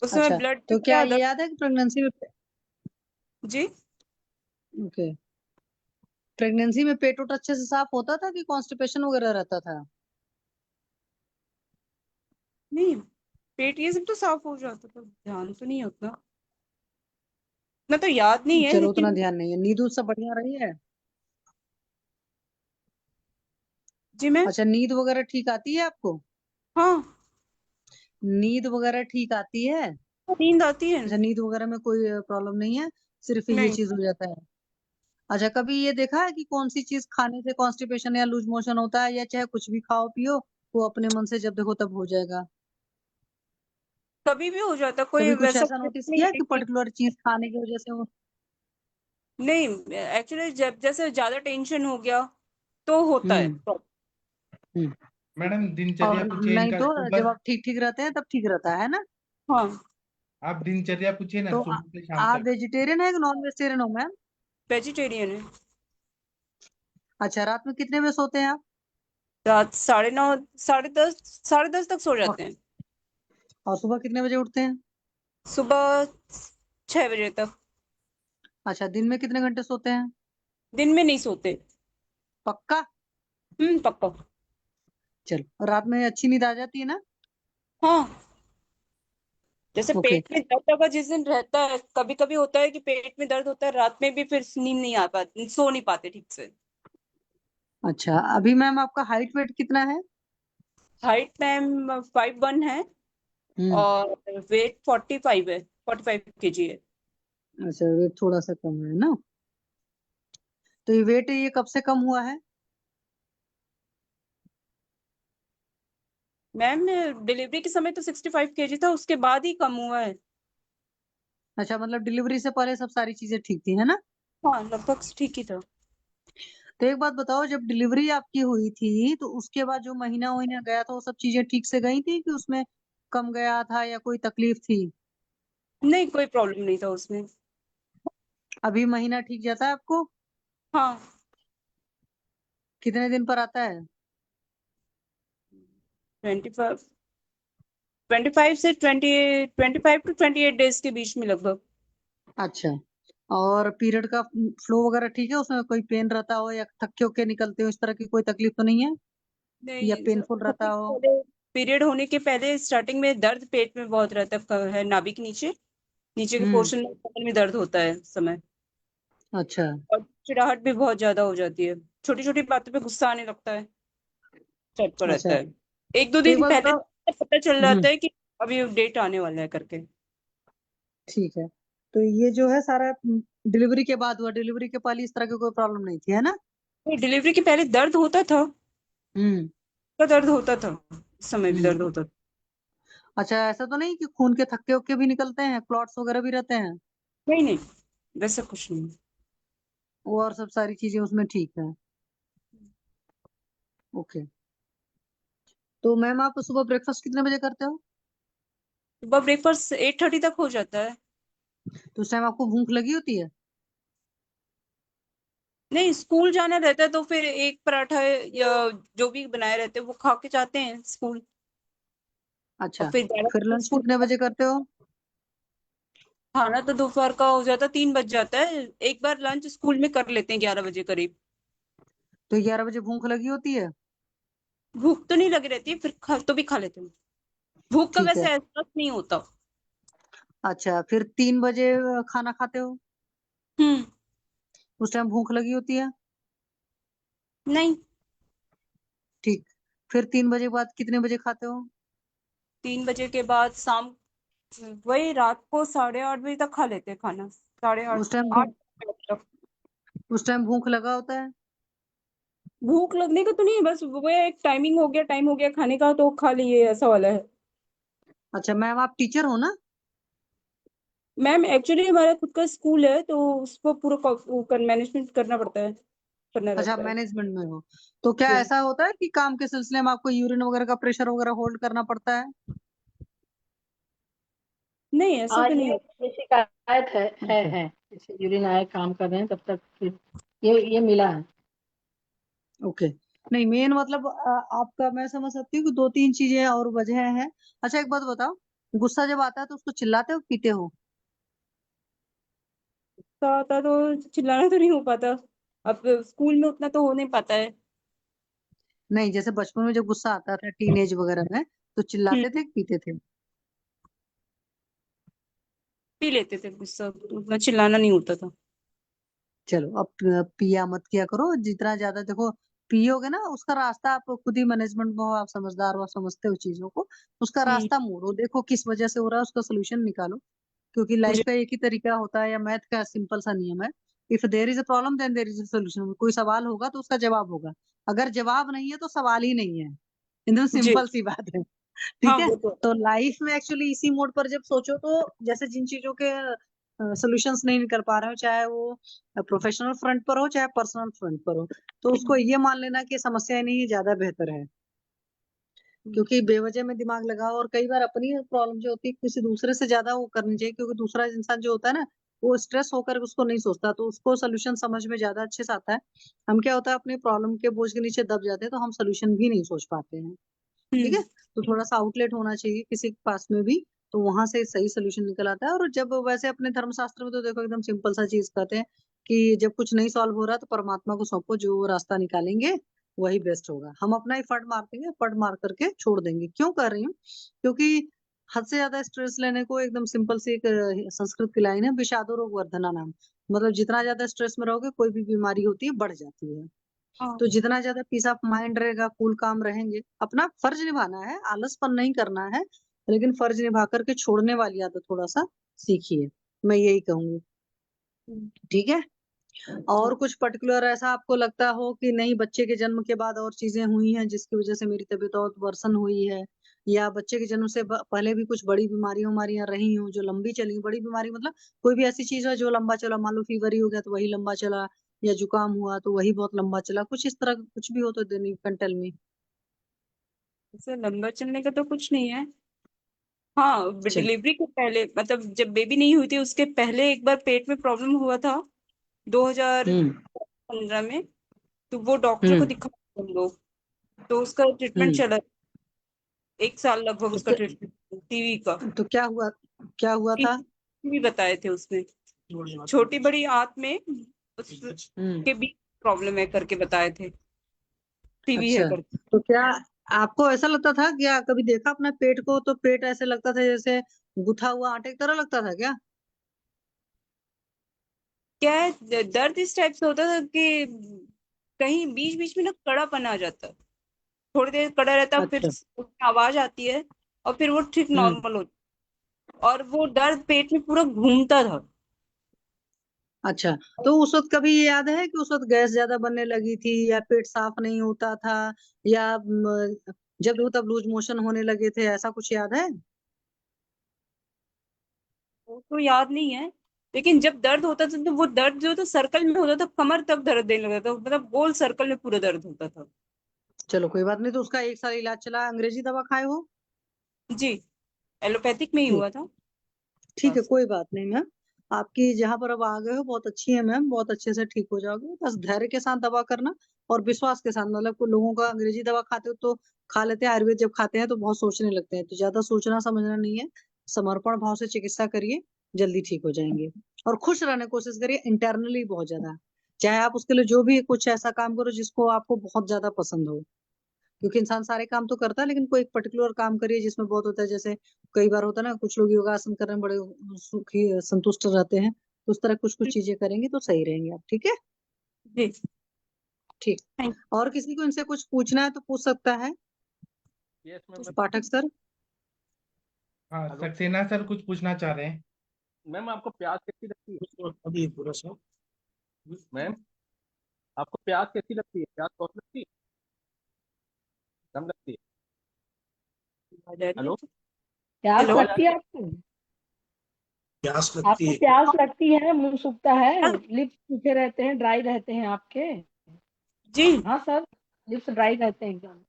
उस समय अच्छा, ब्लड तो भी क्या था ये याद है कि प्रेगनेंसी में, जी। ओके, प्रेगनेंसी में पेट वोट अच्छे से साफ होता था कि कॉन्स्टिपेशन वगैरह रहता था? नहीं, पेट ये सब तो साफ हो जाता था, ध्यान तो नहीं होता, ना तो याद नहीं है चलो, उतना लेकिन। ध्यान नहीं है। नींद सब बढ़िया रही है? जी मैम। अच्छा, नींद वगैरह ठीक आती है आपको? हाँ, नींद वगैरह ठीक आती है? नींद आती है। अच्छा, नींद वगैरह में कोई प्रॉब्लम नहीं है, सिर्फ ये नहीं। चीज हो जाता है? अच्छा, कभी ये देखा है कि कौन सी चीज खाने से कॉन्स्टिपेशन या लूज मोशन होता है, या चाहे कुछ भी खाओ पियो वो अपने मन से जब देखो तब हो जाएगा? कभी भी हो जाता, कोई कभी कुछ वैसा ऐसा फिक्स नोटिस नहीं किया है कि कि। पर्टिकुलर चीज खाने की वजह से हो? नहीं, एक्चुअली जब जैसे ज्यादा टेंशन हो गया तो होता है हम्म। प्रॉब्लम। हम्म। मैडम और दिनचर्या पूछिए नहीं इनका तो जब सुबह। आप ठीक ठीक रहते हैं तब ठीक रहता है ना? हाँ। आप दिनचर्या पूछिए ना, तो सुबह से शाम आप तक। वेजिटेरियन है कि नॉन वेजिटेरियन हो मैम? वेजिटेरियन है। अच्छा, रात में कितने बजे सोते हैं आप? रात 9:30 10:30 तक सो और जाते हैं। और सुबह कितने बजे उठते हैं? सुबह 6 बजे तक। अच्छा, दिन में कितने घंटे सोते हैं? दिन में नहीं सोते। पक्का? पक्का। चलो, रात में अच्छी नींद आ जाती है ना? हाँ, जैसे ओके। पेट में दर्द अगर जिस दिन रहता है, कभी कभी होता है कि पेट में दर्द होता है रात में भी, फिर नींद नहीं आ पाती, सो नहीं पाते ठीक से। अच्छा, अभी मैम आपका हाइट वेट कितना है? हाइट मैम 5'1" है। हम्म। और वेट 45 है, 45 kg है। अच्छा, वेट थोड़ा सा कम है ना? तो ये वेट ये कब से कम हुआ है? मैम डिलीवरी के समय तो 65 kg था, उसके बाद ही कम हुआ है। अच्छा, मतलब डिलीवरी से पहले सब सारी चीजें ठीक थी, है ना? हाँ, लगभग ठीक ही था। तो एक बात बताओ, जब डिलीवरी आपकी हुई थी तो उसके बाद जो महीना वहीना गया था वो सब चीजें ठीक से गई थी कि उसमें कम गया था या कोई तकलीफ थी? नहीं, कोई प्रॉब्लम नहीं था उसमें। अभी महीना ठीक जाता है आपको? हाँ। कितने दिन पर आता है? 25 25 से 25 to 28 डेज के बीच में लगभग। अच्छा, और पीरियड का फ्लो वगैरह ठीक है? उसमें कोई पेन रहता हो या थक्के उक्के निकलते हो, इस तरह की कोई तकलीफ तो नहीं है? या नहीं पेनफुल रहता हो? पीरियड होने के पहले स्टार्टिंग में दर्द पेट में बहुत रहता है, नाभि के नीचे, नीचे के हम्म। पोर्शन में कमर में दर्द होता है उस समय। अच्छा। और चिड़ाहट भी बहुत ज्यादा हो जाती है, छोटी छोटी बातों पे गुस्सा आने लगता है, टाइप का रहता अच्छा, है। एक दो तो एक दिन बात पहले बताओ। तो पता चल हम्म। जाता है कि अभी डेट आने वाला है करके। ठीक है। तो ये जो है सारा डिलीवरी के बाद हुआ, डिलीवरी के पहले इस तरह की कोई प्रॉब्लम नहीं थी, है ना? डिलीवरी के पहले दर्द होता था, हम्म। तो दर्द होता था, इस समय भी हम्म। दर्द होता था। अच्छा, ऐसा तो नहीं कि खून के थक्के उक्के भी निकलते हैं, क्लॉट्स वगैरह भी रहते हैं? नहीं नहीं, वैसा कुछ नहीं। वो और सब सारी चीजें उसमें ठीक है? ओके। तो मैम आप सुबह ब्रेकफास्ट कितने बजे करते हो? सुबह ब्रेकफास्ट 8:30 तक हो जाता है। तो उस टाइम आपको भूख लगी होती है? नहीं, स्कूल जाना रहता है तो फिर एक पराठा या जो भी बनाए रहते हैं वो खा के जाते हैं स्कूल। और अच्छा, फिर फिर 11 बजे लंच स्कूल। कितने बजे करते हो? खाना तो दोपहर का हो जाता है, 3 बज जाता है। एक बार लंच स्कूल में कर लेते हैं 11 बजे करीब। तो 11 बजे भूख लगी होती है? भूख तो नहीं लगी रहती है, फिर तो भी खा लेते हैं। भूख का ठीक है। वैसे एहसास नहीं होता। अच्छा, फिर 3 बजे खाना खाते हो? हम्म। उस टाइम भूख लगी होती है? नहीं, ठीक। फिर 3 बजे के बाद कितने बजे खाते हो? 3 बजे के बाद शाम, वही रात को 8:30 बजे तक खा लेते हैं खाना, 8:30 उस टाइम 8 भूख तक। उस टाइम भूख लगा होता है? भूख लगने का तो नहीं है, बस वो एक टाइमिंग हो गया, टाइम हो गया खाने का तो खा लिए, ऐसा वाला है। अच्छा मैम, आप टीचर हो ना? मैम एक्चुअली हमारा खुद का स्कूल है तो उसको पूरा मैनेजमेंट करना पड़ता है, करना अच्छा, आप रहता है। मैनेजमेंट में हो। तो क्या जी। ऐसा होता है कि काम के सिलसिले में आपको यूरिन वगैरह का प्रेशर वगैरह होल्ड करना पड़ता है? नहीं, ऐसा हाँ, तो नहीं ये शिकायत है जैसे यूरिन आए काम कर रहे हैं तब तक फिर ये मिला है। ओके। नहीं, मेन मतलब आपका मैं समझ सकती हूँ कि दो तीन चीजें और वजह है। अच्छा, एक बात बताओ, गुस्सा जब आता है तो उसको चिल्लाते हो पीते हो? आता तो चिल्लाना तो नहीं हो पाता, अब स्कूल में उतना तो हो नहीं पाता है। नहीं, जैसे बचपन में जब गुस्सा आता था टीनेज वगैरह में, तो चिल्लाते हम्म। थे कि पीते थे? पी लेते थे गुस्सा, उतना चिल्लाना नहीं होता था। चलो, अब पिया मत किया करो जितना ज्यादा। देखो, पियोगे ना उसका रास्ता, आप खुद ही मैनेजमेंट में हो, आप समझदार हो, आप समझते हो चीजों को। उसका हम्म। रास्ता मोड़ो, देखो किस वजह से हो रहा है, उसका सोल्यूशन निकालो। क्योंकि लाइफ मुझे। का एक ही तरीका होता है, या मैथ का सिंपल सा नियम है। If there is a problem then there is a solution. कोई सवाल होगा तो उसका जवाब होगा। अगर जवाब नहीं है तो सवाल ही नहीं है। एकदम जी। सिंपल सी बात है। ठीक हाँ, है। वो तो तो लाइफ में एक्चुअली इसी मोड पर जब सोचो, तो जैसे जिन चीजों के सोल्यूशंस नहीं निकल पा रहे हो, चाहे वो प्रोफेशनल फ्रंट पर हो चाहे पर्सनल फ्रंट पर हो, तो उसको ये मान लेना कि समस्या ही नहीं है, ज्यादा बेहतर है। क्योंकि बेवजह में दिमाग लगा, और कई बार अपनी प्रॉब्लम जो होती है किसी दूसरे से ज्यादा वो करनी चाहिए, क्योंकि दूसरा इंसान जो होता है ना वो स्ट्रेस होकर उसको नहीं सोचता, तो उसको सोल्यूशन समझ में ज्यादा अच्छे से आता है। हम क्या होता है अपने प्रॉब्लम के बोझ के नीचे दब जाते हैं, तो हम सोल्यूशन भी नहीं सोच पाते हैं। ठीक है, तो थोड़ा सा आउटलेट होना चाहिए किसी के पास में भी, तो वहां से सही सोल्यूशन निकल आता है। और जब वैसे अपने धर्मशास्त्र में तो देखो एकदम सिंपल सा चीज कहते हैं कि जब कुछ नहीं सॉल्व हो रहा तो परमात्मा को सौंपो, जो वो रास्ता निकालेंगे वही बेस्ट होगा। हम अपना एफर्ट मार देंगे, एफर्ट मार करके छोड़ देंगे। क्यों कर रही हूँ? क्योंकि हद से ज्यादा स्ट्रेस लेने को, एकदम सिंपल सी एक संस्कृत की लाइन है, विषादो रोग वर्धना नाम, मतलब जितना ज्यादा स्ट्रेस में रहोगे कोई भी बीमारी होती है बढ़ जाती है। हाँ, तो जितना ज्यादा पीस ऑफ माइंड रहेगा, कूल काम रहेंगे, अपना फर्ज निभाना है, आलसपन नहीं करना है, लेकिन फर्ज निभा करके छोड़ने वाली आदत थोड़ा सा सीखिए, मैं यही कहूंगी। ठीक है, और कुछ पर्टिकुलर ऐसा आपको लगता हो कि नहीं बच्चे के जन्म के बाद और चीजें हुई हैं जिसकी वजह से मेरी तबीयत और वर्सन हुई है, या बच्चे के जन्म से पहले भी कुछ बड़ी बीमारियां उमारियां रही हो जो लंबी चली? बड़ी बीमारी मतलब कोई भी ऐसी चीज है जो लंबा चला, मान लो फीवर ही हो गया तो वही लंबा चला, या जुकाम हुआ तो वही बहुत लंबा चला, कुछ इस तरह का कुछ भी हो तो then you can tell me. ऐसे लंबा चलने का तो कुछ नहीं है। हाँ, चल। डिलीवरी के पहले, मतलब जब बेबी नहीं हुई थी उसके पहले एक बार पेट में प्रॉब्लम हुआ था, 2015 में। तो वो डॉक्टर को हम्म। दिखाया हम लोग, तो उसका ट्रीटमेंट हम्म। चला 1 साल लगभग, तो उसका ट्रीटमेंट टीवी का। क्या हुआ? क्या हुआ था? टीवी बताए थे उसमें, छोटी बड़ी आंत में हम्म। उसके बीच प्रॉब्लम है करके बताए थे, टीवी है अच्छा, करके। तो क्या आपको ऐसा लगता था, क्या कभी देखा अपना पेट को, तो पेट ऐसे लगता था जैसे गुथा हुआ आटे की तरह लगता था क्या? क्या है, दर्द इस टाइप से होता था कि कहीं बीच बीच में ना कड़ापन आ जाता, थोड़ी देर कड़ा रहता, फिर अच्छा। उसमें आवाज आती है, और फिर वो ठीक हम्म। नॉर्मल होता, और वो दर्द पेट में पूरा घूमता था। अच्छा, तो उस वक्त कभी ये याद है कि उस वक्त गैस ज्यादा बनने लगी थी, या पेट साफ नहीं होता था, या जब देखो तब लूज मोशन होने लगे थे, ऐसा कुछ याद है? वो तो याद नहीं है, लेकिन जब दर्द होता था तो वो दर्द जो था सर्कल में होता था, कमर तक दर्द देने लगता था, मतलब गोल सर्कल में पूरा दर्द होता था। चलो कोई बात नहीं, तो उसका 1 साल इलाज चला, अंग्रेजी दवा खाए हो? जी, एलोपैथिक में ही ठीक। हुआ था। ठीक है, बस। कोई बात नहीं मैम। आपकी जहां पर अब आ गए हो बहुत अच्छी है मैम, बहुत अच्छे से ठीक हो जाओगे, बस धैर्य के साथ दवा करना और विश्वास के साथ। मतलब को लोगों का अंग्रेजी दवा खाते हो तो खा लेते हैं, आयुर्वेद जब खाते हैं तो बहुत सोचने लगते हैं, तो ज्यादा सोचना समझना नहीं है। समर्पण भाव से चिकित्सा करिए, जल्दी ठीक हो जाएंगे। और खुश रहने की कोशिश करिए इंटरनली बहुत ज्यादा, चाहे आप उसके लिए जो भी कुछ ऐसा काम करो जिसको आपको बहुत ज्यादा पसंद हो, क्योंकि इंसान सारे काम तो करता है लेकिन कोई एक पर्टिकुलर काम करिए जिसमें बहुत होता है। जैसे कई बार होता है ना, कुछ लोग योगासन करने में बड़े सुखी संतुष्ट रहते हैं, तो उस तरह कुछ कुछ चीजें करेंगे तो सही रहेंगे आप। ठीक है। जी, ठीक। थैंक और किसी को इनसे कुछ पूछना है तो पूछ सकता है। यस मैम, मैं पाठक सर। हाँ, हेलो सक्सेना सर कुछ पूछना चाह रहे हैं। मैम, आपको प्याज कैसी लगती है? अभी पूरा सर। मैम, आपको प्याज कैसी लगती है? प्याज बहुत लगती है, कम लगती है? यू। हेलो, प्यास हेलो। आवाज आ लगती रही है है? आपको? प्याज लगती आपको है। प्यास लगती है, मुंह सूखता है, लिप्स सूखे रहते हैं, ड्राई रहते हैं आपके? जी। हाँ सर, लिप्स ड्राई रहते हैं एकदम।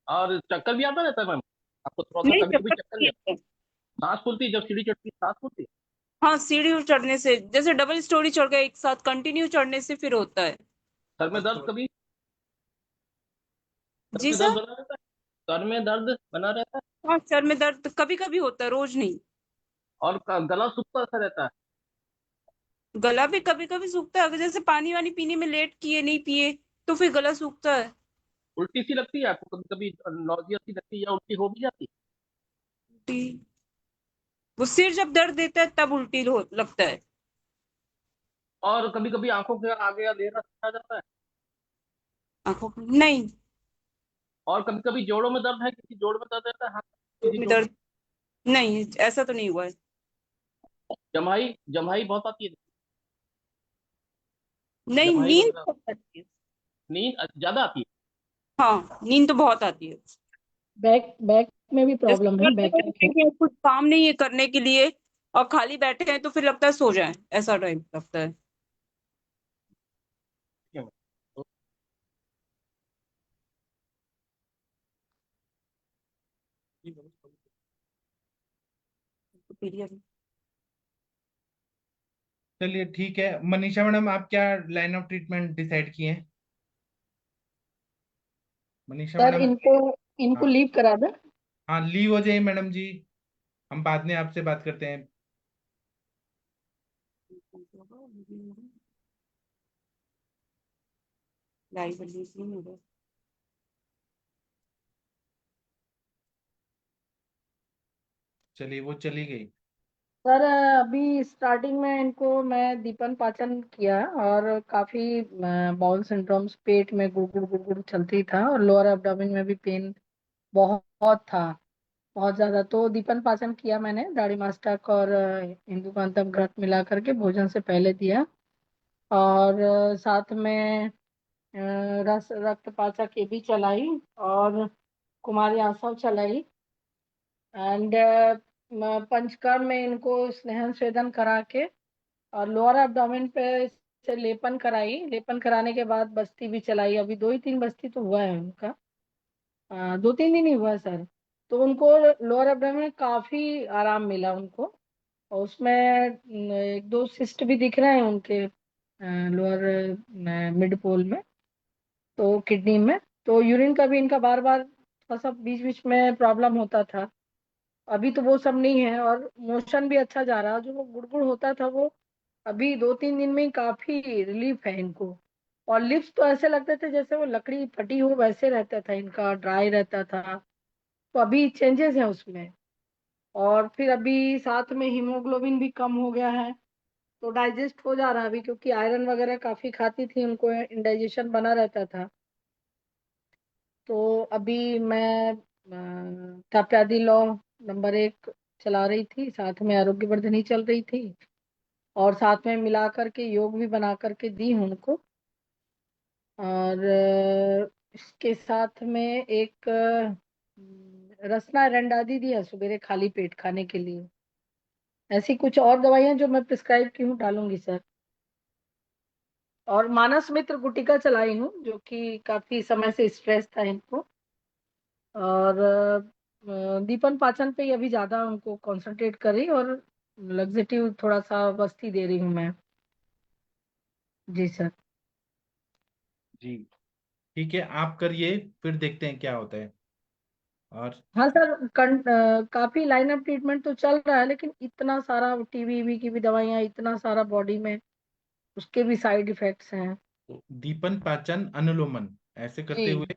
और चक्कर भी आता रहता है मैम? आपको थोड़ा सा नहीं, कभी कभी चक्कर चक्कर नहीं भी आता आता। है? सांस फूलती है जब सीढ़ी चढ़ती है, सांस फूलती है? हाँ, सीढ़ी चढ़ने से, जैसे डबल स्टोरी चढ़ गए एक साथ कंटिन्यू चढ़ने से फिर होता है। सर में दर्द कभी? सर जी में दर्द सर। बना रहता है? सर में दर्द बना रहता है? हाँ, सर में दर्द कभी कभी होता है, रोज नहीं। और गला सूखता सा रहता है? गला भी कभी कभी सूखता है, अगर जैसे पानी वानी पीने में लेट किए नहीं पिए तो फिर गला सूखता है। उल्टी सी लगती है आपको कभी कभी? नौजिया सी लगती है या उल्टी हो भी जाती है? उल्टी, वो सिर जब दर्द देता है तब उल्टी हो लगता है। और कभी कभी आंखों के आगे अंधेरा आ जाता है? आंखों नहीं। और कभी कभी जोड़ों में दर्द है, किसी जोड़ में दर्द रहता है, हाथ पेट किसी में जोड़ में? दर्द नहीं, ऐसा तो नहीं हुआ है। जम्हाई जम्हाई बहुत आती है? नहीं, जम्हाई नींद वगैरह? बहुत आती है। नींद ज्यादा आती है? हाँ, नींद तो बहुत आती है। बैक बैक में भी जैसे प्रॉब्लम है, घर पे बैक बैठे है। हैं, कुछ काम नहीं है करने के लिए, और खाली बैठे हैं तो फिर लगता है सो जाएं, ऐसा टाइम लगता है। ठीक है मैम। तो पीरियड चलिए ठीक है। मनीषा मैडम, आप क्या लाइन ऑफ ट्रीटमेंट डिसाइड किए हैं? Manisha sir madam. इनको हाँ, लीव करा दे। हाँ, लीव हो जाइए मैडम जी। हम बाद में आपसे बात करते हैं। लाइव नहीं हो रहा। चलिए, वो चली गई। सर अभी स्टार्टिंग में इनको मैं दीपन पाचन किया और काफी बाउल सिंड्रोम्स, पेट में गुड़गुड़ गुड़गुड़ चलती था और लोअर एब्डोमेन में भी पेन बहुत था, बहुत ज्यादा। तो दीपन पाचन किया मैंने, दाढ़ी मास्टक और इंदुकांतम घृत मिला करके भोजन से पहले दिया। और साथ में रस रक्त पाचक ये भी चलाई और कुमारी आसव चलाई। एंड पंचकर्म में इनको स्नेहन स्वेदन करा के और लोअर एब्डोमेन पे से लेपन कराई। लेपन कराने के बाद बस्ती भी चलाई। अभी 2 ही 3 बस्ती तो हुआ है उनका, 2 3 दिन ही हुआ है सर। तो उनको लोअर एब्डोमेन में काफी आराम मिला उनको। और उसमें 1 2 सिस्ट भी दिख रहे हैं उनके लोअर मिड पोल में, तो किडनी में। तो यूरिन का भी इनका बार बार थोड़ा सा बीच बीच में प्रॉब्लम होता था। अभी तो वो सब नहीं है और मोशन भी अच्छा जा रहा है। जो वो गुड़गुड़ होता था वो अभी 2 3 दिन में ही काफी रिलीफ है इनको। और लिप्स तो ऐसे लगते थे जैसे वो लकड़ी फटी हो, वैसे रहता था इनका, ड्राई रहता था। तो अभी चेंजेस है उसमें। और फिर अभी साथ में हीमोग्लोबिन भी कम हो गया है, तो डाइजेस्ट हो जा रहा है अभी, क्योंकि आयरन वगैरह काफी खाती थी, उनको इंडाइजेशन बना रहता था। तो अभी मैं काप्यादी लॉ नंबर 1 चला रही थी, साथ में आरोग्य वर्धनी चल रही थी और साथ में मिला करके योग भी बना करके दी हूँ उनको। और इसके साथ में एक रसना रंडादी दी है सवेरे खाली पेट खाने के लिए। ऐसी कुछ और दवाइयां जो मैं प्रिस्क्राइब की हूँ डालूंगी सर। और मानस मित्र गुटिका चलाई हूँ, जो कि काफी समय से स्ट्रेस था इनको। और दीपन पाचन पे ही अभी ज्यादा उनको कंसंट्रेट कर रही, और लग्जेटिव थोड़ा सा वस्ती दे रही हूँ मैं। जी सर। जी ठीक है, आप करिए, फिर देखते हैं क्या होता है। और हाँ सर, काफी लाइन ऑफ ट्रीटमेंट तो चल रहा है, लेकिन इतना सारा टीबी वी की भी दवाइयाँ, इतना सारा बॉडी में उसके भी साइड इफेक्ट्स हैं। दीपन पाचन अनुलोमन ऐसे करते जी हुए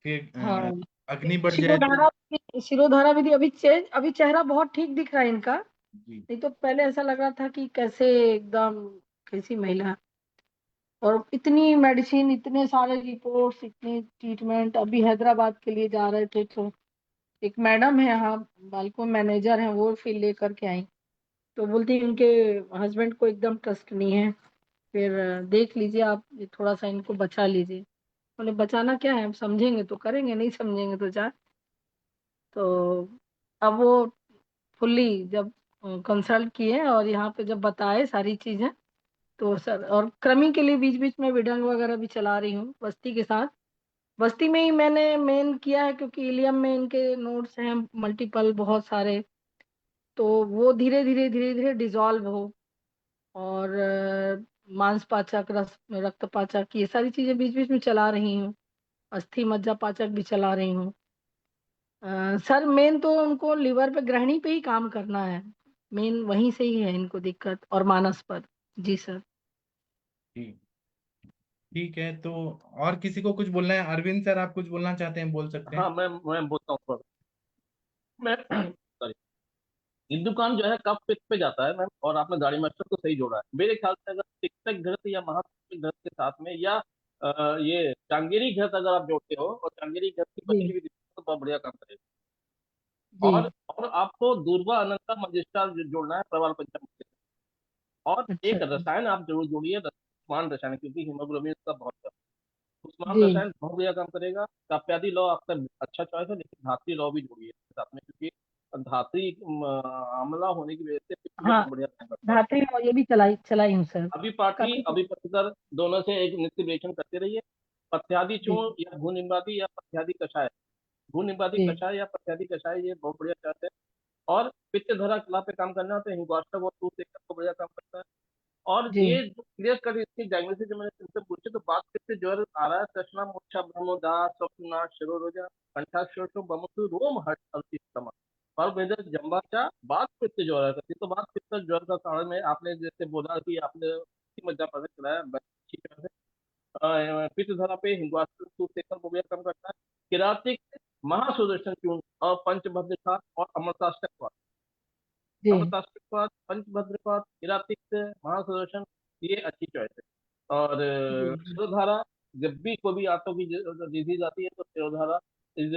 फिर हाँ। अग्नि बढ़ जाए तो। शिरोधारा विधि अभी अभी चेहरा बहुत ठीक दिख रहा है इनका। जी। नहीं तो पहले ऐसा लग रहा था कि कैसे एकदम कैसी महिला। और इतनी मेडिसिन, इतने सारे रिपोर्ट्स, इतनी ट्रीटमेंट। अभी हैदराबाद के लिए जा रहे थे तो एक मैडम है यहाँ, बालको मैनेजर है, वो फिर लेकर के आई। तो बोलती उनके हस्बैंड को एकदम ट्रस्ट नहीं है, फिर देख लीजिए आप, ये थोड़ा सा इनको बचा लीजिए। बोले बचाना क्या है, हम समझेंगे तो करेंगे, नहीं समझेंगे तो जा। तो अब वो फुल्ली जब कंसल्ट किए और यहाँ पे जब बताए सारी चीजें, तो सर, और क्रमी के लिए बीच बीच में विडंग वगैरह भी चला रही हूँ बस्ती के साथ। बस्ती में ही मैंने मेन किया है, क्योंकि इलियम में इनके नोड्स हैं मल्टीपल बहुत सारे। तो वो धीरे धीरे धीरे धीरे डिजॉल्व हो। और मांस पाचक, रक्त पाचक, ये सारी चीजें बीच बीच में चला रही हूँ। अस्थि मज्जा पाचक भी चला रही हूँ। सर मेन तो उनको लिवर पे, ग्रहणी पे ही काम करना है। मेन वहीं से ही है इनको दिक्कत, और मानस पर। जी सर। ठीक ठीक है, तो और किसी को कुछ बोलना है? अरविंद सर, आप कुछ बोलना चाहते हैं, बोल सकते हैं। हाँ, मैं बोलता हूँ थोड़ा। मैं सॉरी, हिंदुकान जो है कफ पित्त पे जाता है मैम, और आपने दाढ़ी मास्टर को सही जोड़ा है मेरे ख्याल से। अगर टिकटक घृत या महापित्त घृत के साथ में, या ये चांगेरी घृत अगर आप जोड़ते हो, और चांगेरी घृत की जी बची हुई तो बहुत बढ़िया काम करेगा। जी। और आपको दूर्वा अनंता मंजिष्ठा जोड़ना है प्रवाल पंचम के साथ। और अच्छा एक अच्छा। रसायन आप जरूर जोड़िए, उस्मान रसायन, क्योंकि हीमोग्लोबिन का बहुत कम है। उस्मान जी रसायन बहुत बढ़िया काम करेगा। काप्यादी लॉ आपका अच्छा चॉइस है, लेकिन धात्री लॉ भी जोड़िए इसके साथ में, क्योंकि धात्री आंवला होने की वजह से पित्त में हाँ, बहुत बढ़िया काम करता है। धात्री ये भी चलाई चलाई हूँ सर। अभी पाठी काफी। अभी पतिकर दोनों से एक नित्य लेखन करते रहिए। पथ्यादि जी चूर्ण या भूनिम्बादी या पथ्यादि कषाय, भूनिबादी जी कषाय या प्रत्यादि कषाय, ये बहुत बढ़िया चाट है। और पित्त धरा कला पे काम करना तो हिंगवाष्टक और टूथ सेकर को बढ़िया काम करता है। और जी ये जो क्लियर कर इसकी डायग्नोसिस जो मैंने तुमसे पूछी, तो बात पित्त ज्वर आ रहा है, तृष्णा मूर्छा ब्रह्मोदास स्वप्नाश शिरोरोजा कंठाक्षोषो बमुसु रोम हट अल्पिस्तमा और वेदर जम्बाचा बात पित्त ज्वर करती। तो बात पित्त ज्वर का कारण में आपने जैसे बोला कि आपने मध्य प्रदेश चलाया, अच्छी तरह से पित्त धरा पे हिंगवाष्टक टूथ सेकर को बढ़िया काम करता है। किरातिक महासुदर्शन चूर्ण और पंचभद्रखात और अमृताष्टक, जी अमृताष्टक, पंचभद्रपात, किरातिक, महासुदर्शन, ये अच्छी चॉइस है। और जी जी शिरोधारा, जब भी कोई भी आंतों की डिजीज आती है तो शिरोधारा इज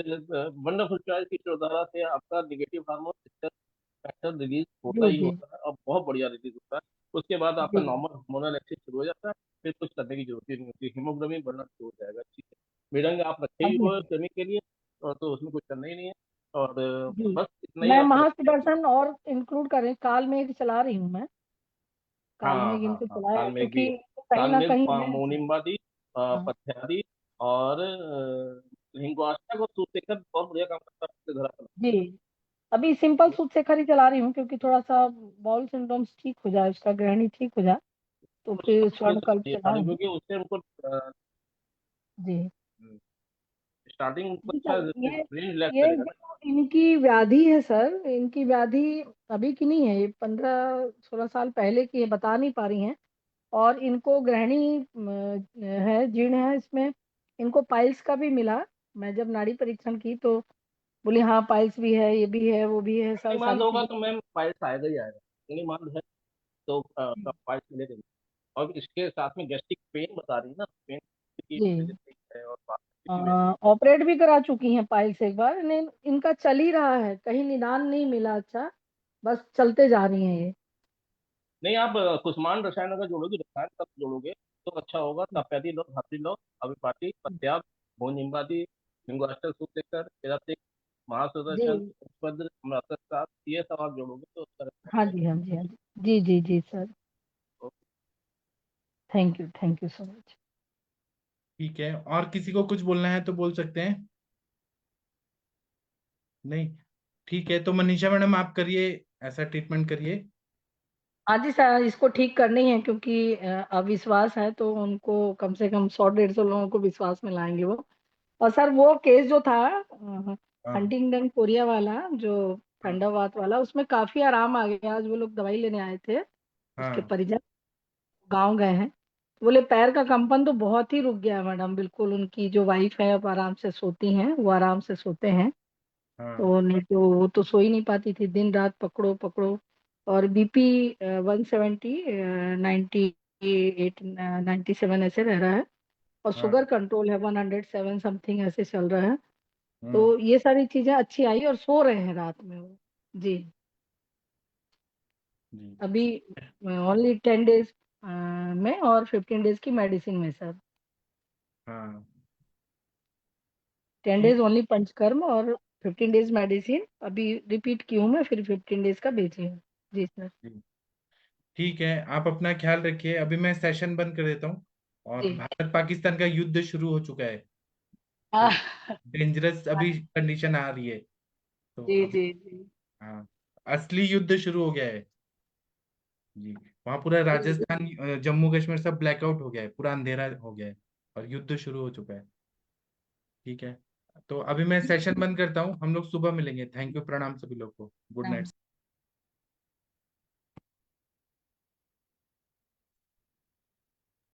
वंडरफुल चॉइस। की शिरोधारा से आपका निगेटिव हार्मोन फैक्टर रिलीज होता जी ही जी होता है और बहुत बढ़िया रिलीज होता है। उसके बाद आपका जी नॉर्मल हार्मोनल एक्सिस शुरू हो जाता है, फिर कुछ करने की जरूरत ही नहीं होती, हीमोग्लोबिन बढ़ना शुरू हो जाएगा। ठीक है, मृदंग आप रखे ही अभी हो करने के लिए, और तो उसमें कुछ करना ही नहीं है। और जी बस इतना ही मैं आप रखें। महासुदर्शन और इंक्लूड करें, काल मेघ चला रही हूँ मैं, काल हाँ मेघ हाँ इनको हाँ, चलाया है, कालमेघ भी क्योंकि है। कहीं ना कालमेघ, कहीं है। मोनिम्बादी, हाँ पथ्यादी और हिंगवाष्टक और सूर्यशेखर बहुत बढ़िया काम करता है इसके धरा पर। जी अभी सिंपल सूट से खरी चला रही हूँ, क्योंकि थोड़ा सा बाउल सिंड्रोम्स ठीक हो जाए, उसका ग्रहणी ठीक हो जाए, तो फिर तो स्वर्ण कल्प ये सारे, चलाऊंगी। क्योंकि उससे उनको जी स्टार्टिंग उनको जी अच्छा सर, रेंज रिलैक्स ये करेगा ना। जो इनकी व्याधि है सर, इनकी व्याधि अभी की नहीं है, ये 15-16 साल पहले की है, बता नहीं पा रही हैं। और इनको ग्रहणी है, जीर्ण है इसमें। इनको पाइल्स का भी मिला। मैं जब नाड़ी परीक्षण की तो बोली हाँ पाइल्स भी है, ये भी है, वो भी है, सब मान सारी होगा चीजें। तो मैम पाइल्स आएगा ही आएगा, मान है तो पाइल्स मिलेगा ही। और इसके साथ में गैस्ट्रिक पेन बता रही है ना, पेन की जी वजह से है और बात की वजह से। ऑपरेट भी करा चुकी हैं पाइल्स एक बार, इनका चल ही रहा है, कहीं निदान नहीं मिला अच्छा, बस चलते जा रही हैं ये। नहीं, आप कुष्मांड रसायन का जोड़ोगे, रसायन तब जोड़ोगे तो अच्छा होगा। तपेदी लो, धात्री लो, अभिपाटी, पत्याग, भोज निम्बादी, हिंगवाष्टक, सूत्रकर, किरातिक, जी महासुदर्शन, उपद्र, अमृतसार, ये सब आप जोड़ोगे तो अच्छा हाँ रहेगा। जी हाँ जी हाँ जी जी जी जी sir, thank you so much. ठीक है, और किसी को कुछ बोलना है तो बोल सकते हैं? नहीं? ठीक है, तो मनीषा मैडम आप करिए, ऐसा ट्रीटमेंट करिए। हाँ जी सर, इसको ठीक करनी है, क्योंकि अविश्वास है, तो उनको कम से कम 100-150 लोगों को विश्वास में लाएंगे वो। और सर वो केस जो था हाँ हंटिंगटन कोरिया वाला, जो हाँ ठंडावात वाला, उसमें काफी आराम आ गया। आज वो लोग दवाई लेने आए थे, उसके हाँ परिजन गांव गए हैं, बोले पैर का कंपन तो बहुत ही रुक गया है मैडम, बिल्कुल उनकी जो वाइफ है अब आराम से सोती हैं, वो आराम से सोते हैं। हाँ तो नहीं तो वो तो सो ही नहीं पाती थी, दिन रात पकड़ो पकड़ो। और बीपी 170, 98, 97 ऐसे रह रहा है। और हाँ। शुगर कंट्रोल है 107 समथिंग, ऐसे चल रहा है। हम्म। तो ये सारी चीजें अच्छी आई, और सो रहे हैं रात में वो। जी जी। अभी ओनली 10 डेज में और 15 डेज की मेडिसिन में सर। हाँ 10 डेज ठीक। ओनली पंचकर्म और 15 डेज मेडिसिन, अभी रिपीट की हूँ मैं, फिर 15 डेज का भेजी हूँ। जी सर। जी, ठीक है, आप अपना ख्याल रखिए, अभी मैं सेशन बंद कर देता हूँ। और जी भारत पाकिस्तान का युद्ध शुरू हो चुका है, हाँ तो डेंजरस अभी कंडीशन आ रही है, तो जी अभी, जी जी हाँ, असली युद्ध शुरू हो गया है। जी, वहां पूरा जी राजस्थान, जम्मू कश्मीर सब ब्लैकआउट हो गया है, पूरा अंधेरा हो गया है, और युद्ध शुरू हो चुका है। ठीक है, तो अभी मैं सेशन बंद करता हूँ, हम लोग सुबह मिलेंगे। थैंक यू, प्रणाम सभी लोग को, गुड नाइट।